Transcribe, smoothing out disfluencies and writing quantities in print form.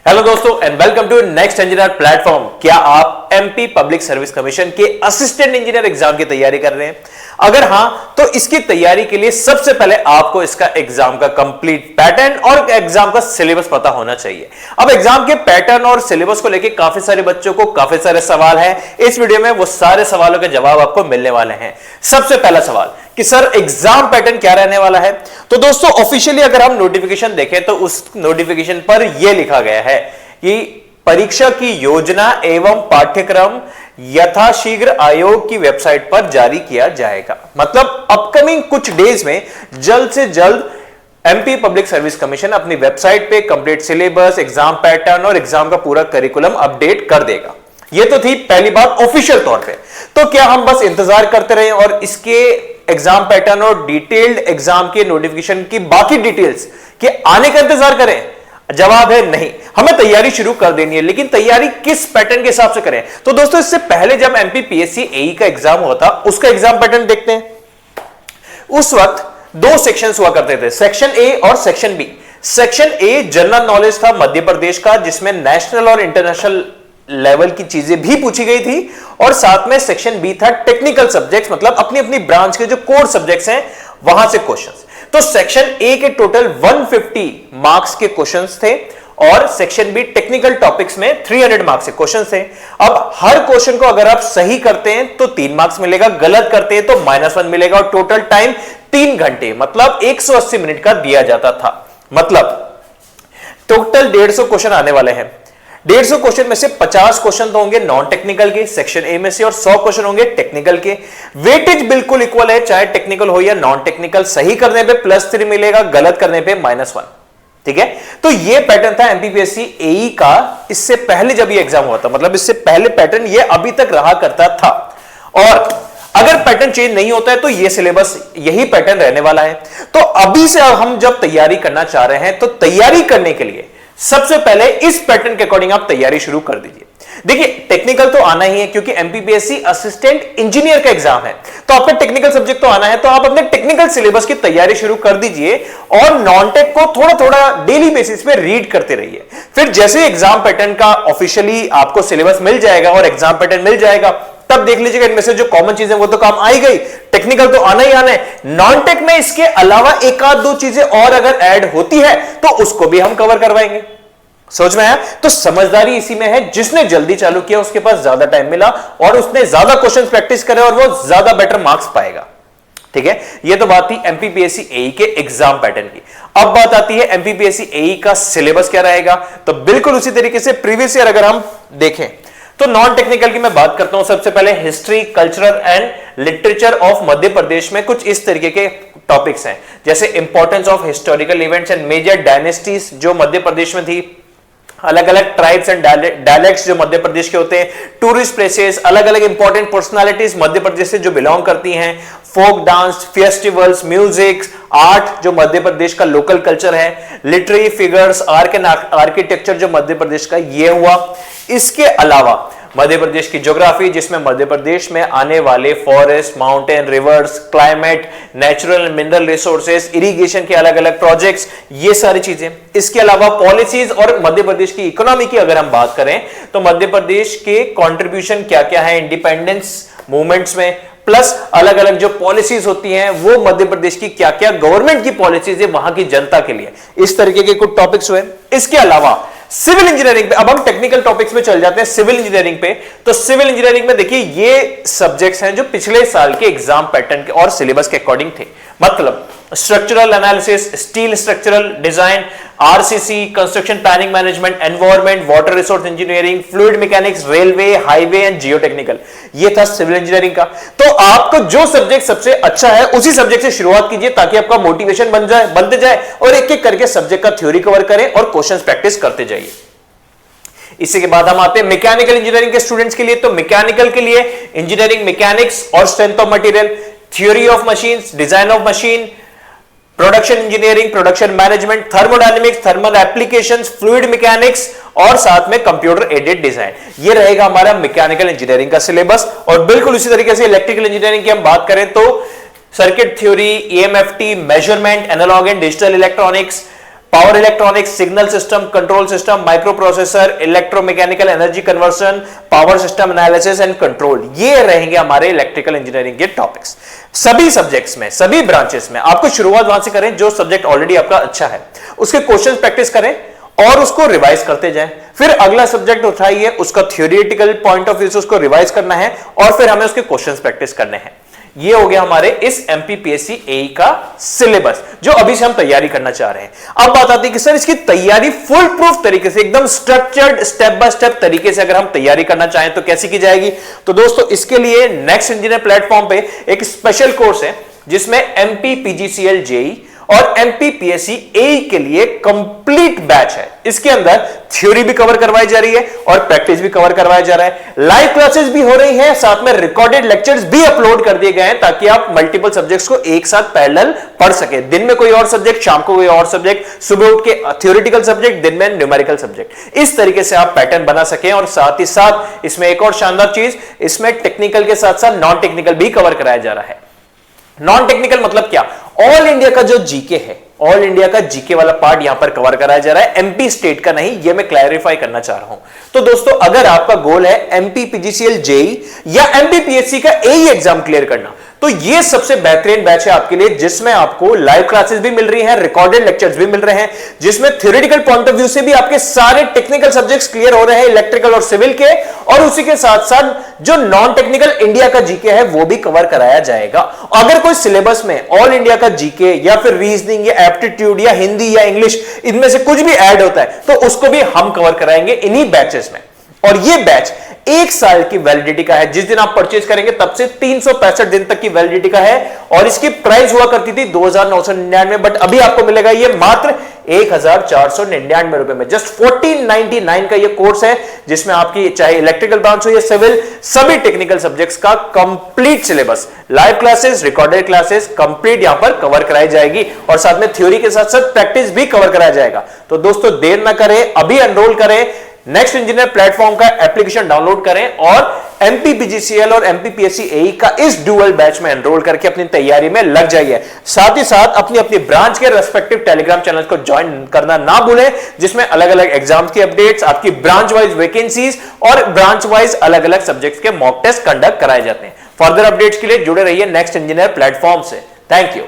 Hello दोस्तों and welcome to Next Engineer platform. क्या आप एमपी पब्लिक सर्विस कमीशन के असिस्टेंट इंजीनियर एग्जाम की तैयारी कर रहे हैं? अगर हां तो इसकी तैयारी के लिए सबसे पहले आपको इसका एग्जाम का कंप्लीट पैटर्न और एग्जाम का सिलेबस पता होना चाहिए। अब एग्जाम के पैटर्न और सिलेबस को लेकर काफी सारे बच्चों को काफी सारे सवाल हैं। इस वीडियो में वो सारे सवालों के जवाब आपको मिलने वाले हैं। सबसे पहला सवाल कि सर एग्जाम पैटर्न क्या रहने वाला है? तो दोस्तों ऑफिशियली अगर हम नोटिफिकेशन देखें तो उस नोटिफिकेशन पर यह लिखा गया है कि परीक्षा की योजना एवं पाठ्यक्रम यथाशीघ्र आयोग की वेबसाइट पर जारी किया जाएगा। मतलब अपकमिंग कुछ डेज में जल्द से जल्द एमपी पब्लिक सर्विस कमीशन अपनी वेबसाइट पे कंप्लीट सिलेबस, एग्जाम पैटर्न और एग्जाम का पूरा करिकुलम अपडेट कर देगा। ये तो थी पहली बात ऑफिशियल तौर पे। तो क्या हम बस इंतजार करते रहे और इसके एग्जाम पैटर्न और डिटेल्ड एग्जाम के नोटिफिकेशन की बाकी डिटेल्स के आने का इंतजार करें? जवाब है नहीं, हमें तैयारी शुरू कर देनी है। लेकिन तैयारी किस पैटर्न के हिसाब से करें? तो दोस्तों इससे पहले जब एमपीपीएससी एई का एग्जाम हुआ था उसका एग्जाम पैटर्न देखते हैं। उस वक्त दो सेक्शंस हुआ करते थे, सेक्शन ए और section B. Section A general knowledge था मध्य प्रदेश का, जिसमें नेशनल और इंटरनेशनल लेवल की चीजें भी पूछी गई थी, और साथ में सेक्शन बी था टेक्निकल सब्जेक्ट्स, मतलब अपनी अपनी ब्रांच के जो कोर सब्जेक्ट्स हैं वहां से क्वेश्चंस। तो सेक्शन ए के टोटल 150 मार्क्स के क्वेश्चंस थे और सेक्शन बी टेक्निकल टॉपिक्स में 300 मार्क्स के क्वेश्चंस थे। अब हर क्वेश्चन को अगर आप सही करते हैं तो 3 मार्क्स मिलेगा, गलत करते हैं तो -1 मिलेगा, और टोटल टाइम 3 घंटे मतलब 180 मिनट का दिया जाता था। मतलब टोटल 150 क्वेश्चन आने वाले हैं। 150 क्वेश्चन में से 50 क्वेश्चन तो होंगे नॉन टेक्निकल के सेक्शन ए में से, और 100 क्वेश्चन होंगे टेक्निकल के। वेटेज बिल्कुल इक्वल है, चाहे टेक्निकल हो या नॉन टेक्निकल। सही करने पे +3 मिलेगा, गलत करने पे -1। ठीक है, तो ये पैटर्न था एमपीपीएससी एई का इससे पहले जब ये एग्जाम हुआ था। मतलब इससे पहले पैटर्न ये अभी तक रहा करता था, और अगर पैटर्न चेंज नहीं होता है तो ये सिलेबस यही पैटर्न रहने वाला है। तो अभी से हम जब तैयारी करना चाह रहे हैं तो तैयारी करने के लिए सबसे पहले इस पैटर्न के अकॉर्डिंग आप तैयारी शुरू कर दीजिए। देखिए टेक्निकल तो आना ही है क्योंकि एमपीपीएससी असिस्टेंट इंजीनियर का एग्जाम है, तो आपका टेक्निकल सब्जेक्ट तो आना है। तो आप अपने टेक्निकल सिलेबस की तैयारी शुरू कर दीजिए और नॉन टेक को थोड़ा थोड़ा डेली बेसिस पे रीड करते रहिए। फिर जैसे एग्जाम पैटर्न का ऑफिशियली आपको सिलेबस मिल जाएगा और एग्जाम पैटर्न मिल जाएगा, तब देख लीजिएगा इनमें से जो कॉमन चीजें वो तो काम आई गई। टेक्निकल तो आना ही आना है। नॉन टेक में इसके अलावा एक आध दो चीजें और अगर ऐड होती है तो उसको भी हम कवर करवाएंगे। समझ में आया? तो समझदारी इसी में है, जिसने जल्दी चालू किया उसके पास ज्यादा टाइम मिला और उसने ज्यादा क्वेश्चन प्रैक्टिस करे और वो ज्यादा बेटर मार्क्स पाएगा। ठीक है, ये तो बात थी एमपीपीएससी एई के एग्जाम पैटर्न की। अब बात आती है एमपीपीएससी एई का सिलेबस क्या रहेगा। तो बिल्कुल उसी तरीके से प्रीवियस ईयर अगर हम देखें तो नॉन टेक्निकल की मैं बात करता हूं। सबसे पहले history, cultural and literature of Madhya Pradesh में कुछ इस तरीके के टॉपिक्स हैं, जैसे importance of historical events and major dynasties जो मध्य प्रदेश में थी, अलग अलग ट्राइब्स एंड डायलेक्ट्स जो मध्य प्रदेश के होते हैं, टूरिस्ट प्लेसेस, अलग अलग इंपॉर्टेंट पर्सनालिटीज मध्य प्रदेश से जो बिलोंग करती हैं, folk dance, festivals, music, art जो मध्य प्रदेश का लोकल कल्चर है, literary figures, art and architecture जो मध्य प्रदेश का ये हुआ। इसके अलावा मध्य प्रदेश की ज्योग्राफी, जिसमें मध्य प्रदेश में आने वाले forest, mountain, reverse, climate, natural mineral resources, irrigation के अलग अलग प्रोजेक्ट्स, ये सारी चीजें। इसके अलावा पॉलिसीज और मध्य प्रदेश की इकोनॉमी की अगर हम बात करें तो मध्य प्रदेश के कंट्रीब्यूशन क्या क्या है इंडिपेंडेंस मूवमेंट्स में, प्लस अलग अलग जो पॉलिसीज होती हैं वो मध्य प्रदेश की क्या क्या गवर्नमेंट की पॉलिसीज है वहां की जनता के लिए। इस तरीके के कुछ टॉपिक्स हुए। इसके अलावा सिविल इंजीनियरिंग पे, अब हम टेक्निकल टॉपिक्स में चल जाते हैं सिविल इंजीनियरिंग पे। तो सिविल इंजीनियरिंग में देखिए ये सब्जेक्ट्स हैं जो पिछले साल के एग्जाम पैटर्न के और सिलेबस के अकॉर्डिंग थे। मतलब structural analysis, steel structural design, RCC, construction planning management, environment, water resource engineering, fluid mechanics, railway, highway and geotechnical. ये था सिविल इंजीनियरिंग का। तो आपको जो सब्जेक्ट सबसे अच्छा है उसी सब्जेक्ट से शुरुआत कीजिए ताकि आपका मोटिवेशन बनते जाए और एक एक करके सब्जेक्ट का थ्योरी कवर करें और क्वेश्चन प्रैक्टिस करते जाइए। इसी के बाद हम आते हैं मैकेनिकल इंजीनियरिंग के स्टूडेंट्स के लिए। तो मैकेनिकल के लिए इंजीनियरिंग मैकेनिक्स और strength of material, theory of machines, design of machine, production engineering, production management, thermodynamics, thermal applications, fluid mechanics और साथ में कंप्यूटर एडेड डिजाइन। ये रहेगा हमारा मैकेनिकल इंजीनियरिंग का सिलेबस। और बिल्कुल उसी तरीके से इलेक्ट्रिकल इंजीनियरिंग की हम बात करें तो circuit theory, EMFT, measurement, analogue and digital electronics, power electronics, signal system, control system, microprocessor, electromechanical energy conversion, power system analysis and control, ये रहेंगे हमारे इलेक्ट्रिकल इंजीनियरिंग के टॉपिक्स। सभी सब्जेक्ट्स में, सभी ब्रांचेस में आपको शुरुआत वहां से करें जो सब्जेक्ट ऑलरेडी आपका अच्छा है, उसके क्वेश्चन प्रैक्टिस करें और उसको रिवाइज करते जाएं। फिर अगला सब्जेक्ट उठाइए, उसका थ्योरेटिकल पॉइंट ऑफ व्यू से उसको रिवाइज करना है और फिर हमें उसके क्वेश्चंस प्रैक्टिस करने हैं। ये हो गया हमारे इस एमपीपीएससी एई का सिलेबस जो अभी से हम तैयारी करना चाह रहे हैं। अब बात आती है कि सर इसकी तैयारी फुल प्रूफ तरीके से, एकदम स्ट्रक्चर्ड स्टेप बाय स्टेप तरीके से अगर हम तैयारी करना चाहें तो कैसी की जाएगी? तो दोस्तों इसके लिए नेक्स्ट इंजीनियर प्लेटफॉर्म पे एक स्पेशल कोर्स है जिसमें एमपीपीजीसीएल जेई और एमपीपीएससी एई के लिए कंप्लीट बैच है। इसके अंदर थ्योरी भी कवर करवाई जा रही है और प्रैक्टिस भी कवर करवाया जा रहा है। लाइव क्लासेस भी हो रही हैं, साथ में रिकॉर्डेड लेक्चर्स भी अपलोड कर दिए गए हैं ताकि आप मल्टीपल सब्जेक्ट्स को एक साथ पैरेलल पढ़ सके। दिन में कोई और सब्जेक्ट, शाम को कोई और सब्जेक्ट, सुबह उठ के थ्योरेटिकल सब्जेक्ट, दिन में न्यूमेरिकल सब्जेक्ट। इस तरीके से आप पैटर्न बना सकें और साथ ही साथ इसमें एक और शानदार चीज, इसमें टेक्निकल के साथ साथ नॉन टेक्निकल भी कवर कराया जा रहा है। नॉन टेक्निकल मतलब क्या? ऑल इंडिया का जो जीके है, ऑल इंडिया का जीके वाला पार्ट यहां पर कवर कराया जा रहा है, एमपी स्टेट का नहीं। यह मैं क्लैरिफाई करना चाह रहा हूं। तो दोस्तों अगर आपका गोल है एमपीपीजीसीएल जेई या एमपीपीएससी का एई एग्जाम क्लियर करना, तो यह सबसे बेहतरीन बैच है आपके लिए, जिसमें आपको लाइव क्लासेस भी मिल रही हैं, रिकॉर्डेड लेक्चर्स भी मिल रहे हैं, जिसमें थ्योरेटिकल पॉइंट ऑफ व्यू से भी आपके सारे टेक्निकल सब्जेक्ट्स क्लियर हो रहे हैं, इलेक्ट्रिकल और सिविल के, और उसी के साथ साथ जो नॉन टेक्निकल इंडिया का जीके है वो भी कवर कराया जाएगा। अगर कोई सिलेबस में ऑल इंडिया का जीके या फिर रीजनिंग या एप्टीट्यूड या हिंदी या इंग्लिश, इनमें से कुछ भी ऐड होता है तो उसको भी हम कवर कराएंगे इन्हीं बैचेस में। और ये बैच 1 साल की वैलिडिटी का है। जिस दिन आप परचेज करेंगे तब से 365 दिन तक की वैलिडिटी का है और इसकी प्राइस हुआ करती थी 2,999, बट अभी आपको मिलेगा ये मात्र 1,499 रुपए में। जस्ट 1499 का ये कोर्स है जिसमें आपकी चाहे इलेक्ट्रिकल ब्रांच हो या सिविल, सभी टेक्निकल सब्जेक्ट्स का complete syllabus, live classes, recorded classes complete यहां पर कवर कराई जाएगी और साथ में थ्योरी के साथ साथ प्रैक्टिस भी कवर कराया जाएगा। तो दोस्तों देर ना करें, अभी एनरोल करें, नेक्स्ट इंजीनियर प्लेटफॉर्म का एप्लीकेशन डाउनलोड करें और एमपीपीजीसीएल और एमपीपीएससी एई का इस डुअल बैच में एनरोल करके अपनी तैयारी में लग जाइए। साथ ही साथ अपनी अपनी ब्रांच के रेस्पेक्टिव टेलीग्राम चैनल को ज्वाइन करना ना भूलें, जिसमें अलग अलग एग्जाम्स की अपडेट्स, आपकी ब्रांच वाइज वैकेंसीज और ब्रांच वाइज अलग अलग सब्जेक्ट्स के मॉक टेस्ट कंडक्ट कराए जाते हैं। फर्दर अपडेट्स के लिए जुड़े रहिए नेक्स्ट इंजीनियर प्लेटफॉर्म से। Thank you.